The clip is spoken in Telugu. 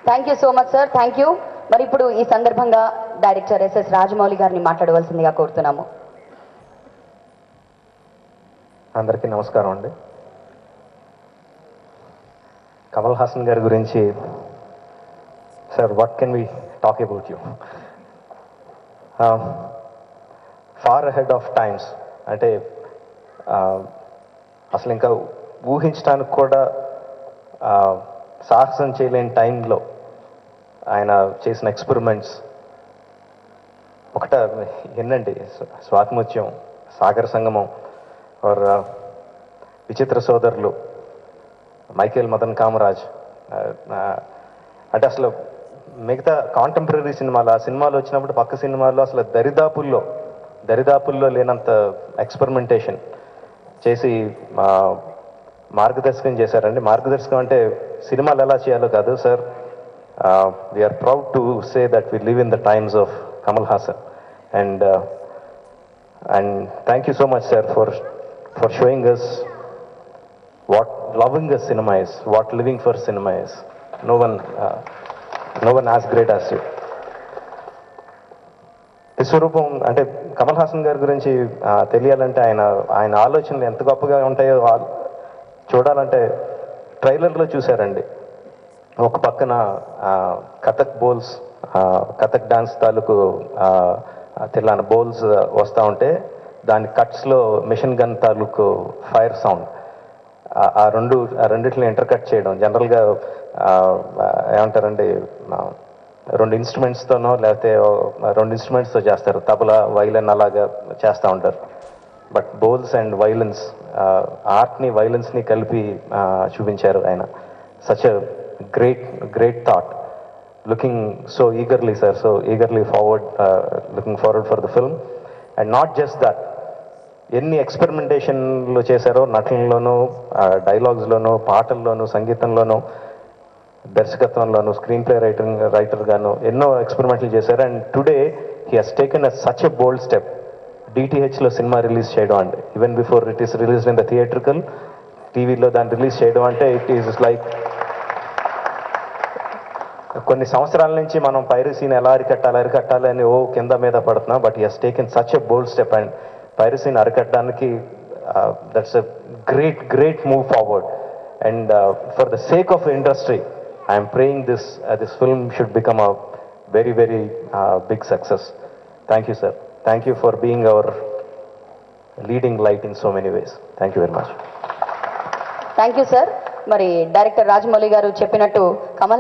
Thank you so much sir, thank you. మరి ఇప్పుడు ఈ సందర్భంగా డైరెక్టర్ ఎస్ఎస్ రాజమౌళి గారిని మాట్లాడవలసిందిగా కోరుతున్నాము. అందరికీ నమస్కారం అండి. కమల్ హాసన్ గారి గురించి sir, what can we talk about you? Far ahead of times అంటే అసలు ఇంకా ఊహించడానికి కూడా సాహసం చేయలేని టైంలో ఆయన చేసిన ఎక్స్పెరిమెంట్స్ ఒకట ఎన్నండి, స్వాతిముత్యం, సాగర సంగమం, ఆర్ విచిత్ర సోదరులు, మైకేల్ మదన్ కామరాజ్. అంటే అసలు మిగతా కాంటెంపరీ సినిమాలు, ఆ సినిమాలు వచ్చినప్పుడు పక్క సినిమాల్లో అసలు దరిదాపుల్లో లేనంత ఎక్స్పెరిమెంటేషన్ చేసి మార్గదర్శకం చేశారండి. మార్గదర్శకం అంటే సినిమాలు ఎలా చేయాలో కాదు sir. We are proud to say that we live in the times of Kamal Haasan. And thank you so much sir for showing us what loving a cinema is, what living for cinema is. No one as great as you. విశ్వరూపం అంటే కమల్ హాసన్ గారి గురించి తెలియాలంటే ఆయన ఆలోచనలు ఎంత గొప్పగా ఉంటాయో చూడాలంటే ట్రైలర్లో చూశారండి. ఒక పక్కన కథక్ బోల్స్, కథక్ డాన్స్ తాలూకు తెల్లాన బోల్స్ వస్తూ ఉంటే దాని కట్స్లో మిషన్ గన్ తాలూకు ఫైర్ సౌండ్, ఆ రెండిటిని ఇంటర్కట్ చేయడం. జనరల్గా ఏమంటారండి, రెండు ఇన్స్ట్రుమెంట్స్తోనో లేకపోతే రెండు ఇన్స్ట్రుమెంట్స్తో చేస్తారు, తబలా, వైలన్ అలాగా చేస్తూ ఉంటారు. బట్ బోల్స్ అండ్ వైలన్స్, ఆర్ట్ని వైలన్స్ని కలిపి చూపించారు ఆయన. Such a great thought. Looking so eagerly sir, so eagerly looking forward for the film. And not just that, ఎన్ని ఎక్స్పెరిమెంటేషన్లు చేశారో నటనలోనూ, డైలాగ్స్లోనూ, పాటల్లోనూ, సంగీతంలోనూ, దర్శకత్వంలోనూ, స్క్రీన్ ప్లే రైటర్గాను ఎన్నో ఎక్స్పెరిమెంట్లు చేశారు. And today he has taken such a bold step. డిటిహెచ్లో సినిమా రిలీజ్ చేయడం అండి, even before it is released in the theatrical, టీవీలో దాన్ని రిలీజ్ చేయడం అంటే ఇట్ ఈస్ లైక్ కొన్ని సంవత్సరాల నుంచి మనం పైరసీని ఎలా అరికట్టాలి అని కింద మీద పడుతున్నాం. But he has taken such a bold step. And పైరసీని అరికట్టడానికి that's a great move forward. And for the sake of industry I'm praying this film should become a very big success. Thank you sir. Thank you for being our leading light in so many ways. Thank you very much. Thank you sir. మరి డైరెక్టర్ రాజమౌళి గారు చెప్పినట్టు కమల్